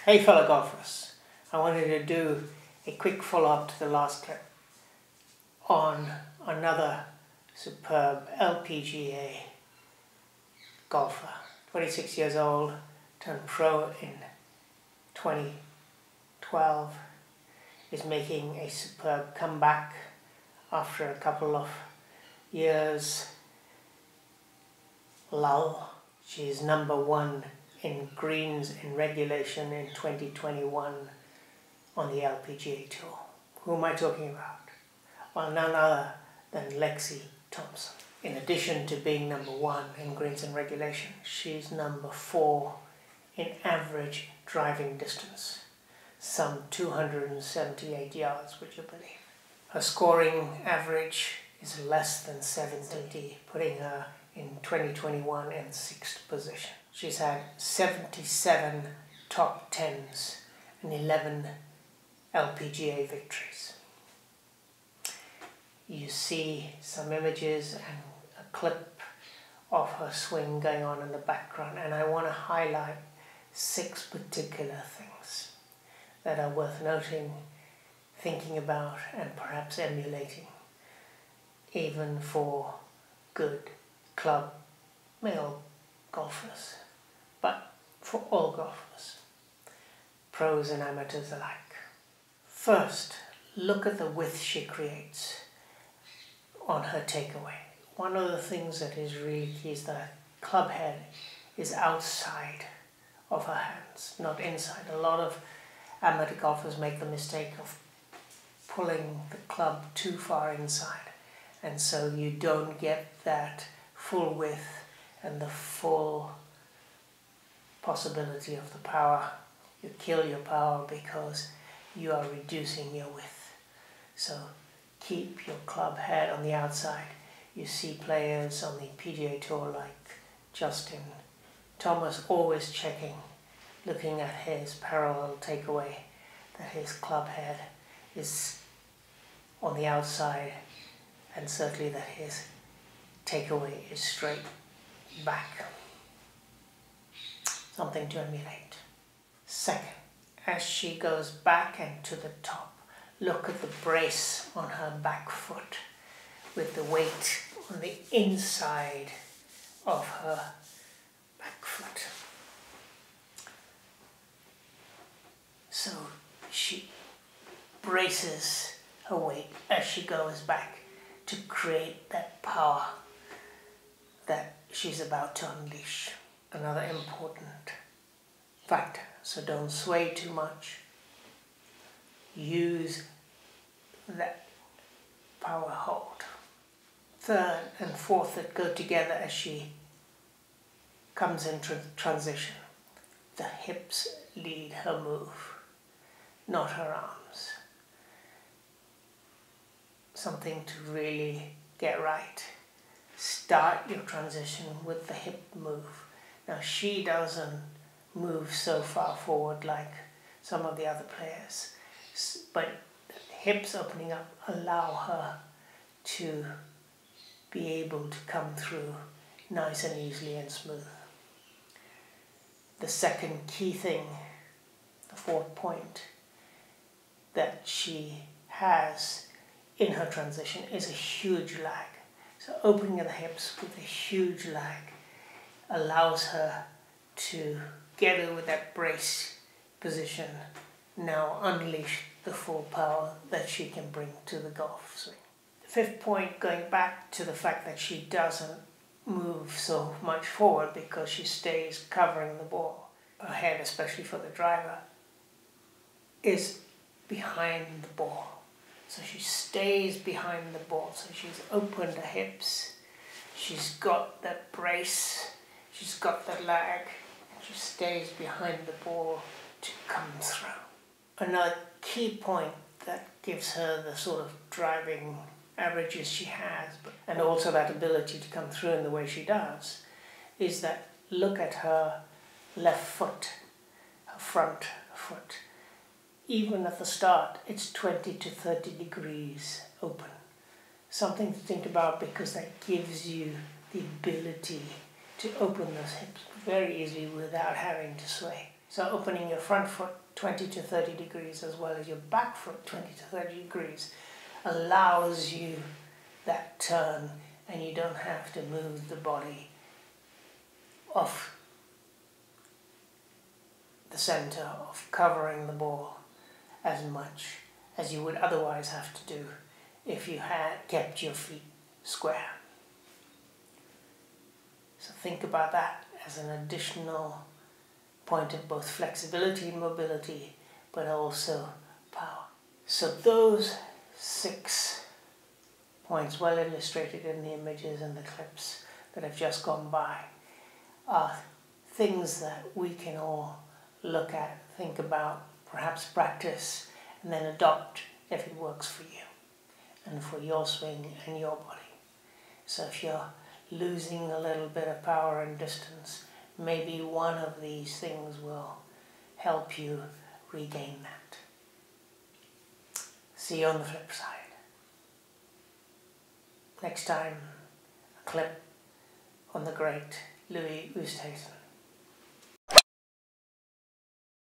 Hey fellow golfers, I wanted to do a quick follow-up to the last clip on another superb LPGA golfer, 26 years old, turned pro in 2012, is making a superb comeback after a couple of years lull. She's #1 in greens in regulation in 2021 on the LPGA Tour. Who am I talking about? Well, none other than Lexi Thompson. In addition to being #1 in greens in regulation, she's #4 in average driving distance, some 278 yards, would you believe? Her scoring average is less than 770, putting her in 2021 in 6th position. She's had 77 top 10s and 11 LPGA victories. You see some images and a clip of her swing going on in the background, and I want to highlight 6 particular things that are worth noting, thinking about, and perhaps emulating, even for good club male golfers, but for all golfers, pros and amateurs alike. First, look at the width she creates on her takeaway. One of the things that is really key is that club head is outside of her hands, not inside. A lot of amateur golfers make the mistake of pulling the club too far inside, and so you don't get that full width and the full possibility of the power. You kill your power because you are reducing your width. So keep your club head on the outside. You see players on the PGA Tour like Justin Thomas always checking, looking at his parallel takeaway, that his club head is on the outside, and certainly that his takeaway is straight back. Something to emulate. Second, as she goes back and to the top, look at the brace on her back foot with the weight on the inside of her back foot. So she braces her weight as she goes back to create that power that she's about to unleash. Another important factor, so don't sway too much. Use that power hold. Third and fourth that go together as she comes into transition. The hips lead her move, not her arms. Something to really get right. Start your transition with the hip move. Now she doesn't move so far forward like some of the other players, but hips opening up allow her to be able to come through nice and easily and smooth. The second key thing, the fourth point that she has in her transition is a huge lag. So opening of the hips with a huge lag allows her to get over that brace position, now unleash the full power that she can bring to the golf swing. The fifth point, going back to the fact that she doesn't move so much forward because she stays covering the ball. Her head, especially for the driver, is behind the ball. So she stays behind the ball. So she's opened her hips, she's got that brace, she's got that lag, and she stays behind the ball to come through. Another key point that gives her the sort of driving averages she has, and also that ability to come through in the way she does, is that look at her left foot, her front foot. Even at the start, it's 20 to 30 degrees open. Something to think about, because that gives you the ability to open those hips very easily without having to sway. So opening your front foot 20 to 30 degrees as well as your back foot 20 to 30 degrees allows you that turn, and you don't have to move the body off the center of covering the ball as much as you would otherwise have to do if you had kept your feet square. So think about that as an additional point of both flexibility and mobility, but also power. So those 6 points, well illustrated in the images and the clips that have just gone by, are things that we can all look at, think about, perhaps practice, and then adopt if it works for you and for your swing and your body. So if you're losing a little bit of power and distance, maybe one of these things will help you regain that. See you on the flip side. Next time, a clip on the great Louis Oosthuizen.